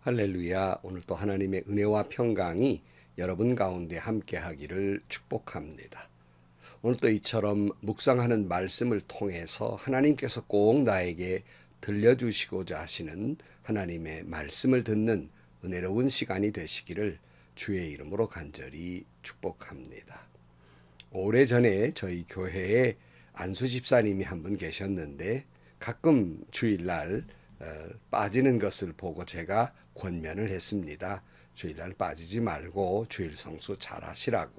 할렐루야. 오늘 또 하나님의 은혜와 평강이 여러분 가운데 함께 하기를 축복합니다. 오늘 또 이처럼 묵상하는 말씀을 통해서 하나님께서 꼭 나에게 들려주시고자 하시는 하나님의 말씀을 듣는 은혜로운 시간이 되시기를 주의 이름으로 간절히 축복합니다. 오래전에 저희 교회에 안수 집사님이 한 분 계셨는데 가끔 주일날 빠지는 것을 보고 제가 권면을 했습니다. 주일날 빠지지 말고 주일 성수 잘 하시라고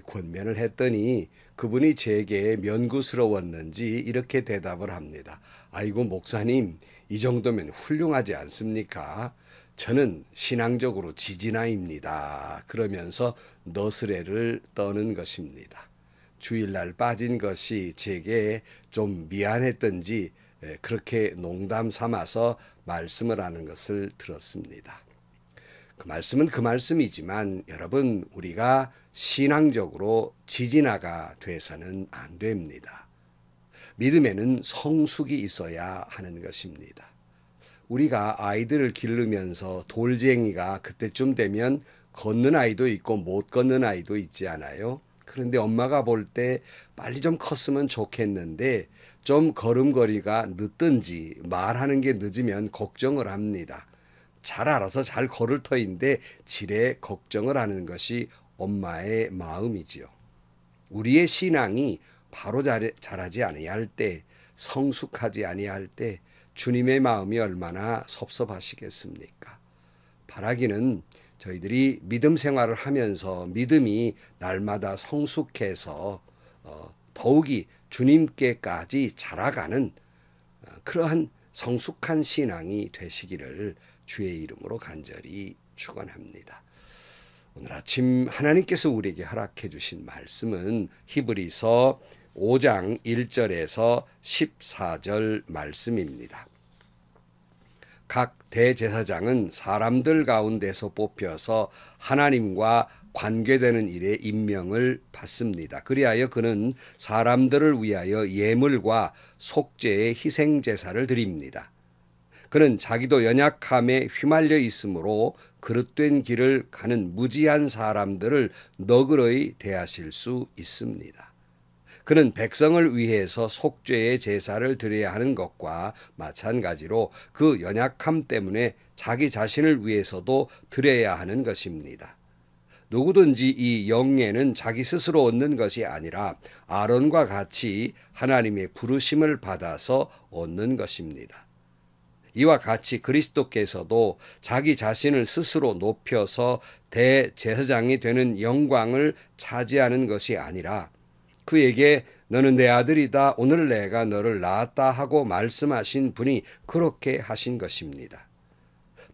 권면을 했더니 그분이 제게 면구스러웠는지 이렇게 대답을 합니다. 아이고 목사님, 이 정도면 훌륭하지 않습니까? 저는 신앙적으로 지지나입니다. 그러면서 너스레를 떠는 것입니다. 주일날 빠진 것이 제게 좀 미안했던지 그렇게 농담 삼아서 말씀을 하는 것을 들었습니다. 그 말씀은 그 말씀이지만 여러분, 우리가 신앙적으로 지지나가 돼서는 안 됩니다. 믿음에는 성숙이 있어야 하는 것입니다. 우리가 아이들을 기르면서 돌쟁이가 그때쯤 되면 걷는 아이도 있고 못 걷는 아이도 있지 않아요? 그런데 엄마가 볼 때 빨리 좀 컸으면 좋겠는데 좀 걸음걸이가 늦든지 말하는 게 늦으면 걱정을 합니다. 잘 알아서 잘 걸을 터인데 지레 걱정을 하는 것이 엄마의 마음이지요. 우리의 신앙이 바로 자라지 아니할 때, 성숙하지 아니할 때 주님의 마음이 얼마나 섭섭하시겠습니까? 바라기는 저희들이 믿음 생활을 하면서 믿음이 날마다 성숙해서 더욱이 주님께까지 자라가는 그러한 성숙한 신앙이 되시기를 주의 이름으로 간절히 축원합니다. 오늘 아침 하나님께서 우리에게 허락해 주신 말씀은 히브리서 5장 1절에서 14절 말씀입니다. 각 대제사장은 사람들 가운데서 뽑혀서 하나님과 관계되는 일에 임명을 받습니다. 그리하여 그는 사람들을 위하여 예물과 속죄의 희생제사를 드립니다. 그는 자기도 연약함에 휘말려 있으므로 그릇된 길을 가는 무지한 사람들을 너그러이 대하실 수 있습니다. 그는 백성을 위해서 속죄의 제사를 드려야 하는 것과 마찬가지로 그 연약함 때문에 자기 자신을 위해서도 드려야 하는 것입니다. 누구든지 이 영예는 자기 스스로 얻는 것이 아니라 아론과 같이 하나님의 부르심을 받아서 얻는 것입니다. 이와 같이 그리스도께서도 자기 자신을 스스로 높여서 대제사장이 되는 영광을 차지하는 것이 아니라 그에게 너는 내 아들이다, 오늘 내가 너를 낳았다 하고 말씀하신 분이 그렇게 하신 것입니다.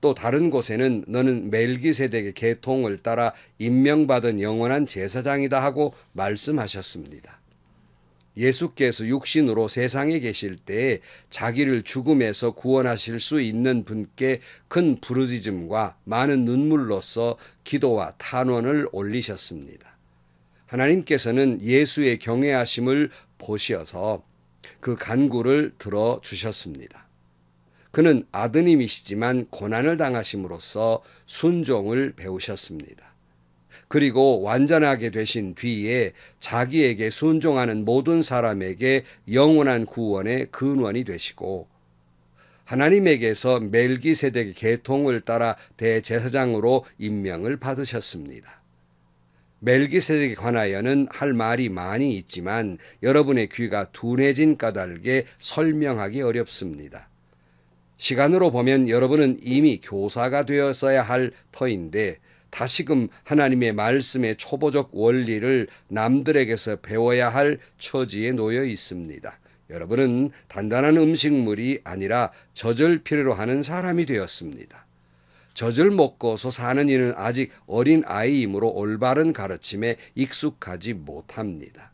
또 다른 곳에는 너는 멜기세덱의 계통을 따라 임명받은 영원한 제사장이다 하고 말씀하셨습니다. 예수께서 육신으로 세상에 계실 때에 자기를 죽음에서 구원하실 수 있는 분께 큰 부르짖음과 많은 눈물로써 기도와 탄원을 올리셨습니다. 하나님께서는 예수의 경외하심을 보시어서 그 간구를 들어주셨습니다. 그는 아드님이시지만 고난을 당하심으로써 순종을 배우셨습니다. 그리고 완전하게 되신 뒤에 자기에게 순종하는 모든 사람에게 영원한 구원의 근원이 되시고 하나님에게서 멜기세덱의 계통을 따라 대제사장으로 임명을 받으셨습니다. 멜기세덱에 관하여는 할 말이 많이 있지만 여러분의 귀가 둔해진 까닭에 설명하기 어렵습니다. 시간으로 보면 여러분은 이미 교사가 되었어야 할 터인데 다시금 하나님의 말씀의 초보적 원리를 남들에게서 배워야 할 처지에 놓여 있습니다. 여러분은 단단한 음식물이 아니라 젖을 필요로 하는 사람이 되었습니다. 젖을 먹고서 사는 이는 아직 어린 아이이므로 올바른 가르침에 익숙하지 못합니다.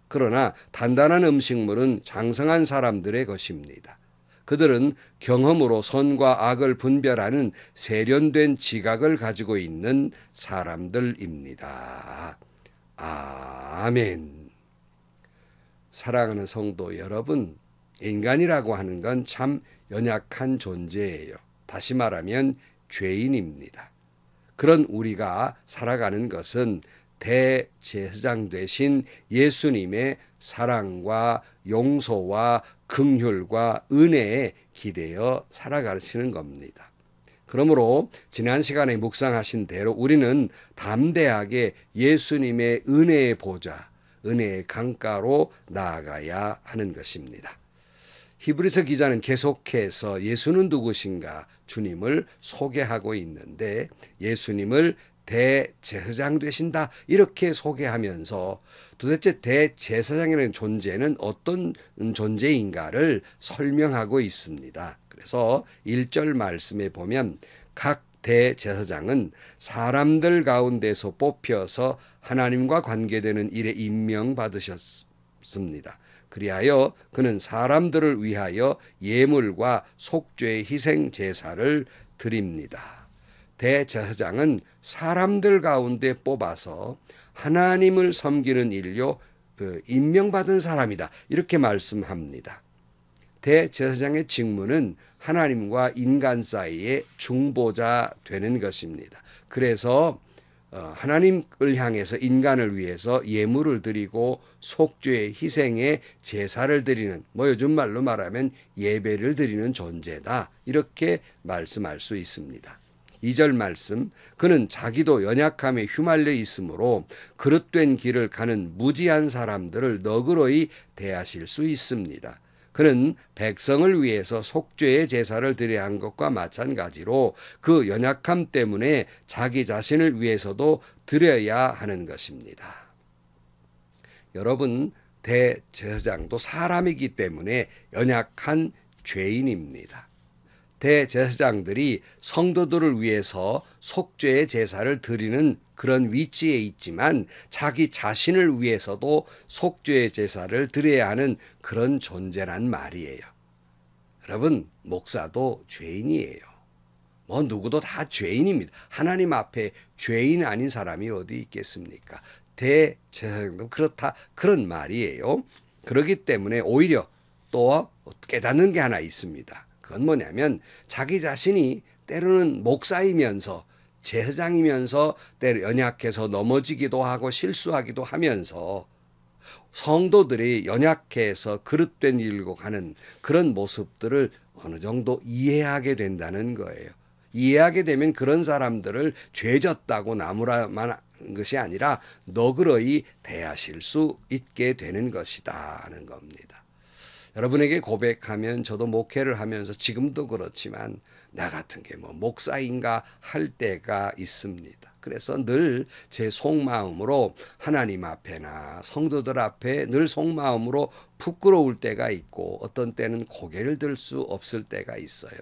그러나 단단한 음식물은 장성한 사람들의 것입니다. 그들은 경험으로 선과 악을 분별하는 세련된 지각을 가지고 있는 사람들입니다. 아멘. 사랑하는 성도 여러분, 인간이라고 하는 건 참 연약한 존재예요. 다시 말하면 죄인입니다. 그런 우리가 살아가는 것은 대제사장 되신 예수님의 사랑과 용서와 긍휼과 은혜에 기대어 살아가시는 겁니다. 그러므로 지난 시간에 묵상하신 대로 우리는 담대하게 예수님의 은혜의 보좌, 은혜의 강가로 나아가야 하는 것입니다. 히브리서 기자는 계속해서 예수는 누구신가 주님을 소개하고 있는데 예수님을 대제사장 되신다 이렇게 소개하면서 도대체 대제사장이라는 존재는 어떤 존재인가를 설명하고 있습니다. 그래서 1절 말씀에 보면 각 대제사장은 사람들 가운데서 뽑혀서 하나님과 관계되는 일에 임명받으셨습니다. 그리하여 그는 사람들을 위하여 예물과 속죄의 희생 제사를 드립니다. 대제사장은 사람들 가운데 뽑아서 하나님을 섬기는 일로 임명받은 사람이다. 이렇게 말씀합니다. 대제사장의 직무는 하나님과 인간 사이의 중보자 되는 것입니다. 그래서 하나님을 향해서 인간을 위해서 예물을 드리고 속죄의 희생의 제사를 드리는 요즘 말로 말하면 예배를 드리는 존재다. 이렇게 말씀할 수 있습니다. 2절 말씀 그는 자기도 연약함에 휘말려 있으므로 그릇된 길을 가는 무지한 사람들을 너그러이 대하실 수 있습니다. 그는 백성을 위해서 속죄의 제사를 드려야 한 것과 마찬가지로 그 연약함 때문에 자기 자신을 위해서도 드려야 하는 것입니다. 여러분, 대제사장도 사람이기 때문에 연약한 죄인입니다. 대제사장들이 성도들을 위해서 속죄의 제사를 드리는 그런 위치에 있지만 자기 자신을 위해서도 속죄의 제사를 드려야 하는 그런 존재란 말이에요. 여러분, 목사도 죄인이에요. 누구도 다 죄인입니다. 하나님 앞에 죄인 아닌 사람이 어디 있겠습니까? 대제사장도 그렇다 그런 말이에요. 그렇기 때문에 오히려 또 깨닫는 게 하나 있습니다. 그건 뭐냐면 자기 자신이 때로는 목사이면서 제사장이면서 때로 연약해서 넘어지기도 하고 실수하기도 하면서 성도들이 연약해서 그릇된 일고 가는 그런 모습들을 어느 정도 이해하게 된다는 거예요. 이해하게 되면 그런 사람들을 죄졌다고 나무라만 것이 아니라 너그러이 대하실 수 있게 되는 것이다 하는 겁니다. 여러분에게 고백하면 저도 목회를 하면서 지금도 그렇지만 나 같은 게 목사인가 할 때가 있습니다. 그래서 늘 제 속마음으로 하나님 앞에나 성도들 앞에 늘 속마음으로 부끄러울 때가 있고 어떤 때는 고개를 들 수 없을 때가 있어요.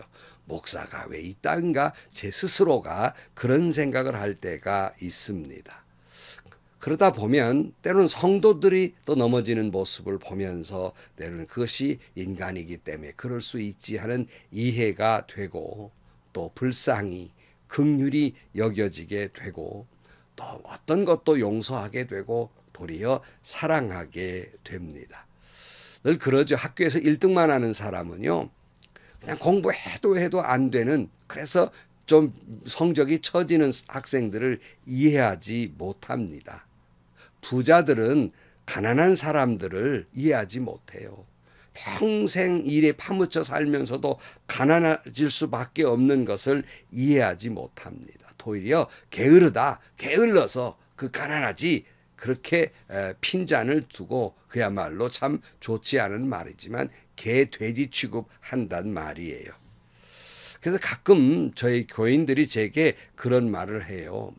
목사가 왜 이딴가 제 스스로가 그런 생각을 할 때가 있습니다. 그러다 보면 때로는 성도들이 또 넘어지는 모습을 보면서 때로는 그것이 인간이기 때문에 그럴 수 있지 하는 이해가 되고 또 불쌍히 긍휼히 여겨지게 되고 또 어떤 것도 용서하게 되고 도리어 사랑하게 됩니다. 늘 그러죠. 학교에서 1등만 하는 사람은요. 그냥 공부해도 안 되는 그래서 좀 성적이 처지는 학생들을 이해하지 못합니다. 부자들은 가난한 사람들을 이해하지 못해요. 평생 일에 파묻혀 살면서도 가난해질 수밖에 없는 것을 이해하지 못합니다. 도리어 게을러서 그 가난하지 그렇게 핀잔을 두고 그야말로 참 좋지 않은 말이지만 개 돼지 취급한단 말이에요. 그래서 가끔 저희 교인들이 제게 그런 말을 해요.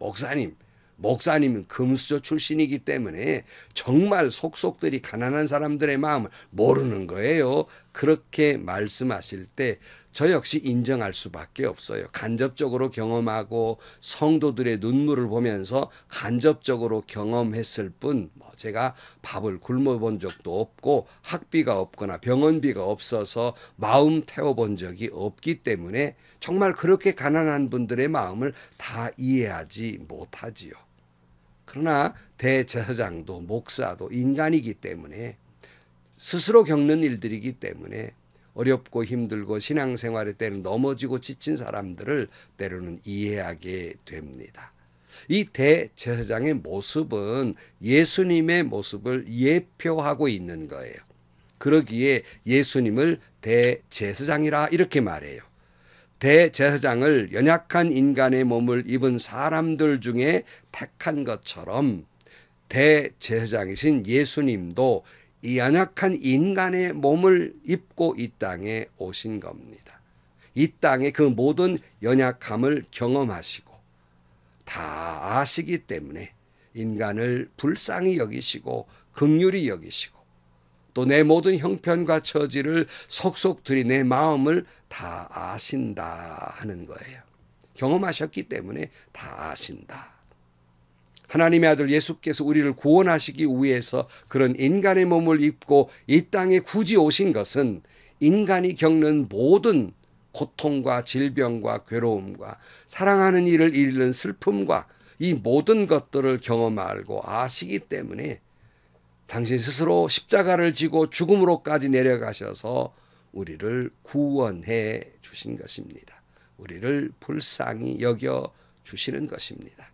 목사님은 금수저 출신이기 때문에 정말 속속들이 가난한 사람들의 마음을 모르는 거예요. 그렇게 말씀하실 때 저 역시 인정할 수밖에 없어요. 간접적으로 경험하고 성도들의 눈물을 보면서 간접적으로 경험했을 뿐 제가 밥을 굶어본 적도 없고 학비가 없거나 병원비가 없어서 마음 태워본 적이 없기 때문에 정말 그렇게 가난한 분들의 마음을 다 이해하지 못하지요. 그러나 대제사장도 목사도 인간이기 때문에 스스로 겪는 일들이기 때문에 어렵고 힘들고 신앙생활에 때는 넘어지고 지친 사람들을 때로는 이해하게 됩니다. 이 대제사장의 모습은 예수님의 모습을 예표하고 있는 거예요. 그러기에 예수님을 대제사장이라 이렇게 말해요. 대제사장을 연약한 인간의 몸을 입은 사람들 중에 택한 것처럼 대제사장이신 예수님도 이 연약한 인간의 몸을 입고 이 땅에 오신 겁니다. 이 땅의 그 모든 연약함을 경험하시고 다 아시기 때문에 인간을 불쌍히 여기시고 긍휼히 여기시고 또 내 모든 형편과 처지를 속속들이 내 마음을 다 아신다 하는 거예요. 경험하셨기 때문에 다 아신다. 하나님의 아들 예수께서 우리를 구원하시기 위해서 그런 인간의 몸을 입고 이 땅에 굳이 오신 것은 인간이 겪는 모든 고통과 질병과 괴로움과 사랑하는 이를 잃는 슬픔과 이 모든 것들을 경험하고 아시기 때문에 당신 스스로 십자가를 지고 죽음으로까지 내려가셔서 우리를 구원해 주신 것입니다. 우리를 불쌍히 여겨 주시는 것입니다.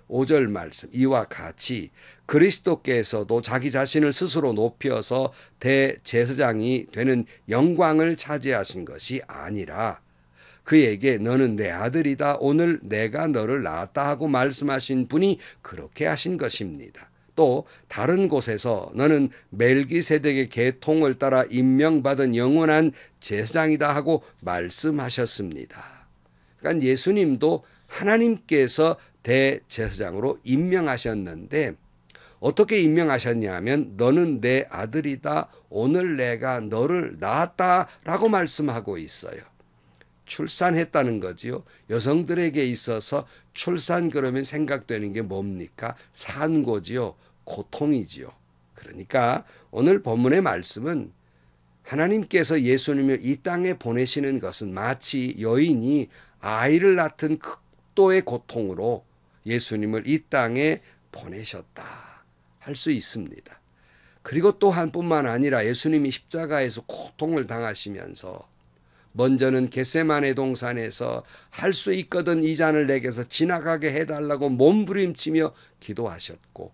5절 말씀 이와 같이 그리스도께서도 자기 자신을 스스로 높여서 대제사장이 되는 영광을 차지하신 것이 아니라 그에게 너는 내 아들이다 오늘 내가 너를 낳았다 하고 말씀하신 분이 그렇게 하신 것입니다. 또 다른 곳에서 너는 멜기세덱의 계통을 따라 임명받은 영원한 제사장이다 하고 말씀하셨습니다. 그러니까 예수님도 하나님께서 대제사장으로 임명하셨는데 어떻게 임명하셨냐면 너는 내 아들이다 오늘 내가 너를 낳았다라고 말씀하고 있어요. 출산했다는 거지요. 여성들에게 있어서 출산 그러면 생각되는 게 뭡니까? 산고지요. 고통이지요. 그러니까 오늘 본문의 말씀은 하나님께서 예수님을 이 땅에 보내시는 것은 마치 여인이 아이를 낳은 극도의 고통으로 예수님을 이 땅에 보내셨다 할 수 있습니다. 그리고 또한 뿐만 아니라 예수님이 십자가에서 고통을 당하시면서 먼저는 겟세마네 동산에서 할 수 있거든 이 잔을 내게서 지나가게 해달라고 몸부림치며 기도하셨고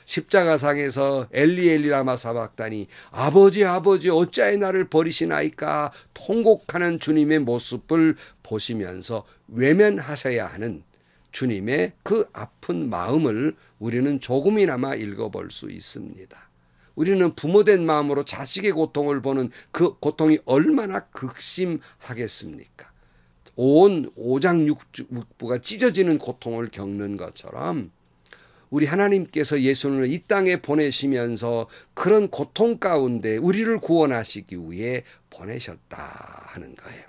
십자가상에서 엘리 엘리 라마 사박다니 아버지 아버지 어찌하여 나를 버리시나이까 통곡하는 주님의 모습을 보시면서 외면하셔야 하는 주님의 그 아픈 마음을 우리는 조금이나마 읽어볼 수 있습니다. 우리는 부모된 마음으로 자식의 고통을 보는 그 고통이 얼마나 극심하겠습니까? 온 오장육부가 찢어지는 고통을 겪는 것처럼 우리 하나님께서 예수님을 이 땅에 보내시면서 그런 고통 가운데 우리를 구원하시기 위해 보내셨다 하는 거예요.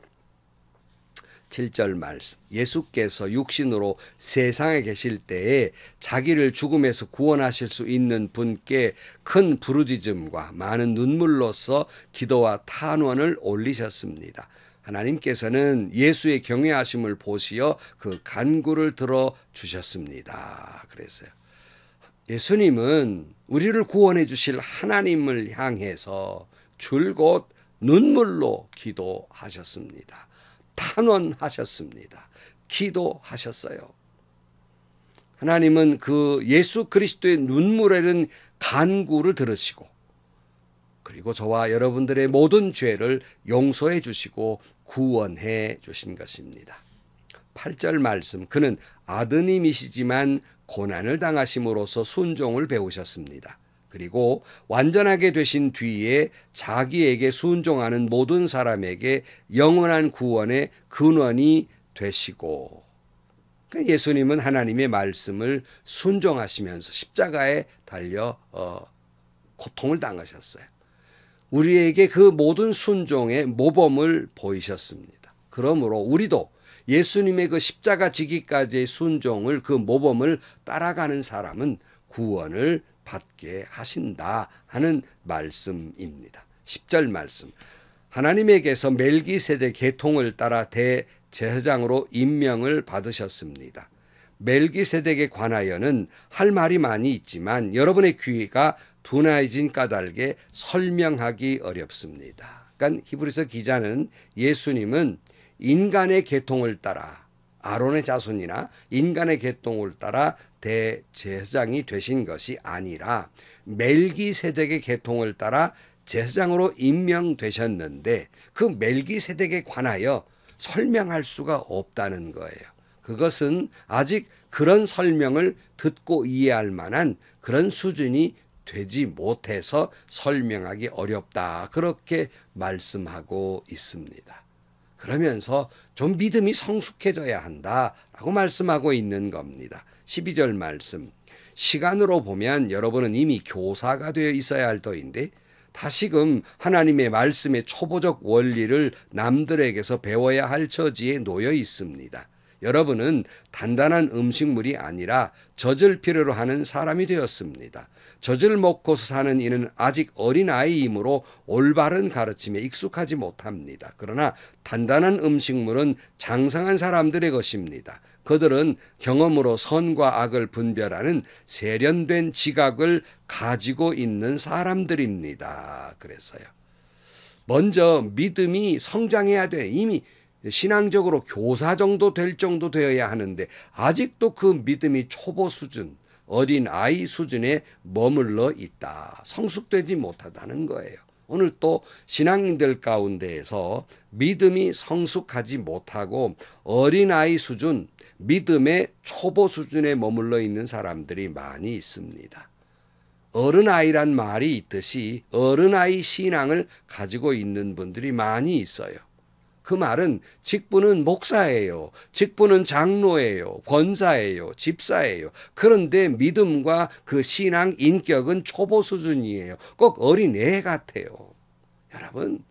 7절 말씀 예수께서 육신으로 세상에 계실 때에 자기를 죽음에서 구원하실 수 있는 분께 큰 부르짖음과 많은 눈물로써 기도와 탄원을 올리셨습니다. 하나님께서는 예수의 경외하심을 보시어 그 간구를 들어주셨습니다. 그래서요. 예수님은 우리를 구원해 주실 하나님을 향해서 줄곧 눈물로 기도하셨습니다. 탄원하셨습니다. 기도하셨어요. 하나님은 그 예수 그리스도의 눈물에는 간구를 들으시고 그리고 저와 여러분들의 모든 죄를 용서해 주시고 구원해 주신 것입니다. 8절 말씀 그는 아드님이시지만 고난을 당하심으로써 순종을 배우셨습니다. 그리고 완전하게 되신 뒤에 자기에게 순종하는 모든 사람에게 영원한 구원의 근원이 되시고 예수님은 하나님의 말씀을 순종하시면서 십자가에 달려 고통을 당하셨어요. 우리에게 그 모든 순종의 모범을 보이셨습니다. 그러므로 우리도 예수님의 그 십자가 지기까지의 순종을 그 모범을 따라가는 사람은 구원을 받게 하신다 하는 말씀입니다. 10절 말씀 하나님에게서 멜기세덱 계통을 따라 대제사장으로 임명을 받으셨습니다. 멜기세덱에 관하여는 할 말이 많이 있지만 여러분의 귀가 둔해진 까닭에 설명하기 어렵습니다. 그러니까 히브리서 기자는 예수님은 인간의 계통을 따라 아론의 자손이나 인간의 계통을 따라 대제사장이 되신 것이 아니라 멜기세덱의 계통을 따라 제사장으로 임명되셨는데 그 멜기세덱에 관하여 설명할 수가 없다는 거예요. 그것은 아직 그런 설명을 듣고 이해할 만한 그런 수준이 되지 못해서 설명하기 어렵다. 그렇게 말씀하고 있습니다. 그러면서 좀 믿음이 성숙해져야 한다라고 말씀하고 있는 겁니다. 12절 말씀. 시간으로 보면 여러분은 이미 교사가 되어 있어야 할 터인데 다시금 하나님의 말씀의 초보적 원리를 남들에게서 배워야 할 처지에 놓여 있습니다. 여러분은 단단한 음식물이 아니라 젖을 필요로 하는 사람이 되었습니다. 젖을 먹고서 사는 이는 아직 어린아이이므로 올바른 가르침에 익숙하지 못합니다. 그러나 단단한 음식물은 장성한 사람들의 것입니다. 그들은 경험으로 선과 악을 분별하는 세련된 지각을 가지고 있는 사람들입니다. 그래서요. 먼저 믿음이 성장해야 돼. 이미 신앙적으로 교사 정도 될 정도 되어야 하는데 아직도 그 믿음이 초보 수준, 어린 아이 수준에 머물러 있다. 성숙되지 못하다는 거예요. 오늘 또 신앙인들 가운데에서 믿음이 성숙하지 못하고 어린아이 수준, 믿음의 초보 수준에 머물러 있는 사람들이 많이 있습니다. 어른아이란 말이 있듯이 어른아이 신앙을 가지고 있는 분들이 많이 있어요. 그 말은 직분은 목사예요. 직분은 장로예요. 권사예요. 집사예요. 그런데 믿음과 그 신앙 인격은 초보 수준이에요. 꼭 어린애 같아요. 여러분,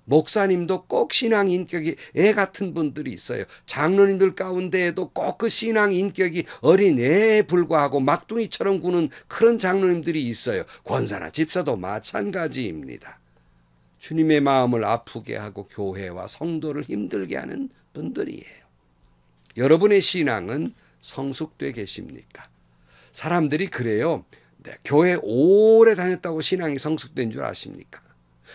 목사님도 꼭 신앙 인격이 애 같은 분들이 있어요. 장로님들 가운데에도 꼭 그 신앙 인격이 어린애에 불과하고 막둥이처럼 구는 그런 장로님들이 있어요. 권사나 집사도 마찬가지입니다. 주님의 마음을 아프게 하고 교회와 성도를 힘들게 하는 분들이에요. 여러분의 신앙은 성숙돼 계십니까? 사람들이 그래요. 네, 교회 오래 다녔다고 신앙이 성숙된 줄 아십니까?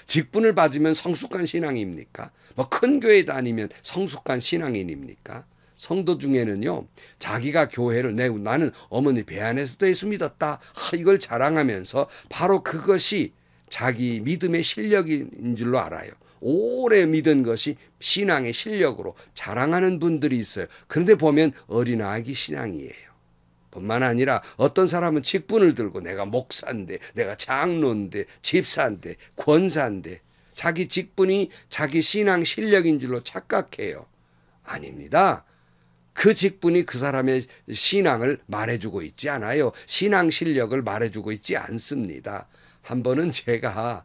직분을 받으면 성숙한 신앙입니까? 뭐 큰 교회 다니면 성숙한 신앙인입니까? 성도 중에는요, 자기가 교회를 나는 어머니 배 안에서부터 예수 믿었다. 이걸 자랑하면서 바로 그것이 자기 믿음의 실력인 줄로 알아요. 오래 믿은 것이 신앙의 실력으로 자랑하는 분들이 있어요. 그런데 보면 어린아기 신앙이에요. 뿐만 아니라 어떤 사람은 직분을 들고 내가 목사인데, 내가 장로인데, 집사인데, 권사인데 자기 직분이 자기 신앙 실력인 줄로 착각해요. 아닙니다. 그 직분이 그 사람의 신앙을 말해주고 있지 않아요. 신앙 실력을 말해주고 있지 않습니다. 한 번은 제가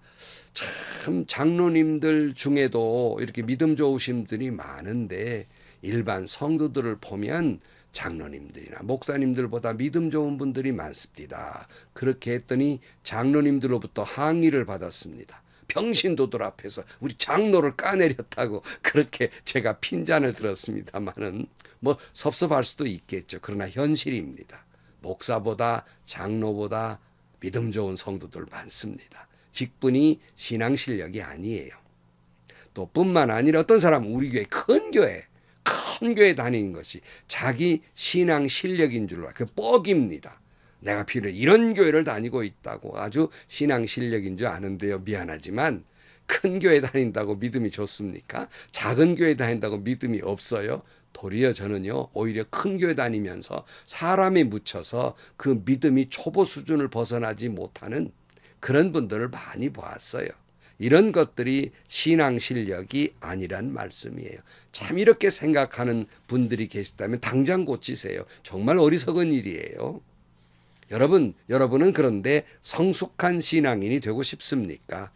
참 장로님들 중에도 이렇게 믿음 좋으신 분들이 많은데 일반 성도들을 보면 장로님들이나 목사님들보다 믿음 좋은 분들이 많습니다. 그렇게 했더니 장로님들로부터 항의를 받았습니다. 평신도들 앞에서 우리 장로를 까내렸다고 그렇게 제가 핀잔을 들었습니다마는 뭐 섭섭할 수도 있겠죠. 그러나 현실입니다. 목사보다 장로보다 믿음 좋은 성도들 많습니다. 직분이 신앙 실력이 아니에요. 또 뿐만 아니라 어떤 사람은 우리 교회 큰 교회 다니는 것이 자기 신앙 실력인 줄로 그 뻑입니다. 내가 필요해 이런 교회를 다니고 있다고 아주 신앙 실력인 줄 아는데요. 미안하지만 큰 교회 다닌다고 믿음이 좋습니까? 작은 교회 다닌다고 믿음이 없어요? 도리어 저는요, 오히려 큰 교회 다니면서 사람에 묻혀서 그 믿음이 초보 수준을 벗어나지 못하는 그런 분들을 많이 보았어요. 이런 것들이 신앙 실력이 아니란 말씀이에요. 참 이렇게 생각하는 분들이 계시다면 당장 고치세요. 정말 어리석은 일이에요. 여러분은 그런데 성숙한 신앙인이 되고 싶습니까?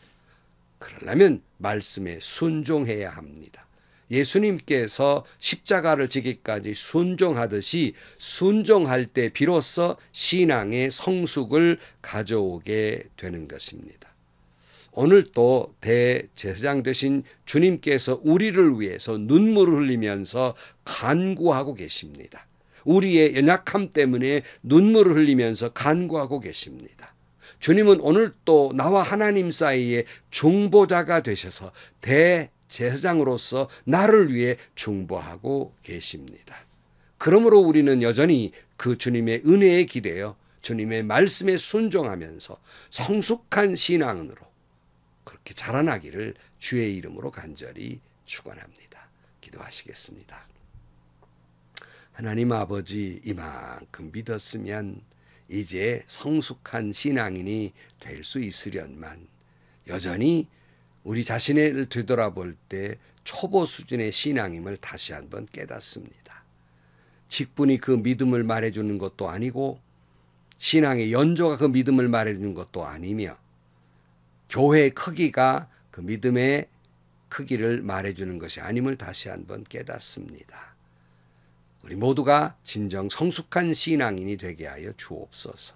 그러려면 말씀에 순종해야 합니다. 예수님께서 십자가를 지기까지 순종하듯이 순종할 때 비로소 신앙의 성숙을 가져오게 되는 것입니다. 오늘 또 대제사장 되신 주님께서 우리를 위해서 눈물을 흘리면서 간구하고 계십니다. 우리의 연약함 때문에 눈물을 흘리면서 간구하고 계십니다. 주님은 오늘 또 나와 하나님 사이에 중보자가 되셔서 대제사장으로서 나를 위해 중보하고 계십니다. 그러므로 우리는 여전히 그 주님의 은혜에 기대어 주님의 말씀에 순종하면서 성숙한 신앙으로 그렇게 자라나기를 주의 이름으로 간절히 축원합니다. 기도하시겠습니다. 하나님 아버지, 이만큼 믿었으면 이제 성숙한 신앙인이 될 수 있으련만 여전히 우리 자신을 되돌아볼 때 초보 수준의 신앙임을 다시 한번 깨닫습니다. 직분이 그 믿음을 말해주는 것도 아니고 신앙의 연조가 그 믿음을 말해주는 것도 아니며 교회의 크기가 그 믿음의 크기를 말해주는 것이 아님을 다시 한번 깨닫습니다. 우리 모두가 진정 성숙한 신앙인이 되게 하여 주옵소서.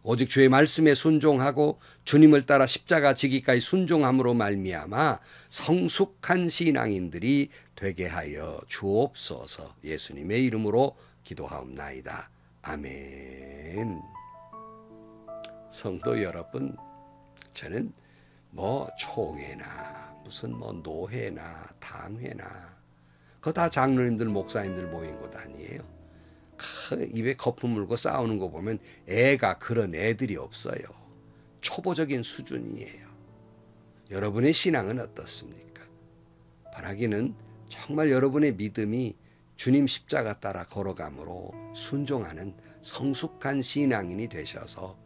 오직 주의 말씀에 순종하고 주님을 따라 십자가 지기까지 순종함으로 말미암아 성숙한 신앙인들이 되게 하여 주옵소서. 예수님의 이름으로 기도하옵나이다. 아멘. 성도 여러분, 저는 총회나 무슨 노회나 당회나 그거 다 장로님들 목사님들 모인 곳 아니에요. 입에 거품 물고 싸우는 거 보면 애가 그런 애들이 없어요. 초보적인 수준이에요. 여러분의 신앙은 어떻습니까? 바라기는 정말 여러분의 믿음이 주님 십자가 따라 걸어감으로 순종하는 성숙한 신앙인이 되셔서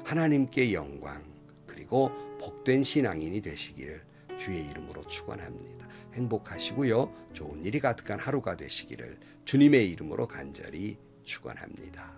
하나님께 영광 그리고 복된 신앙인이 되시기를 주의 이름으로 축원합니다. 행복하시고요. 좋은 일이 가득한 하루가 되시기를 주님의 이름으로 간절히 축원합니다.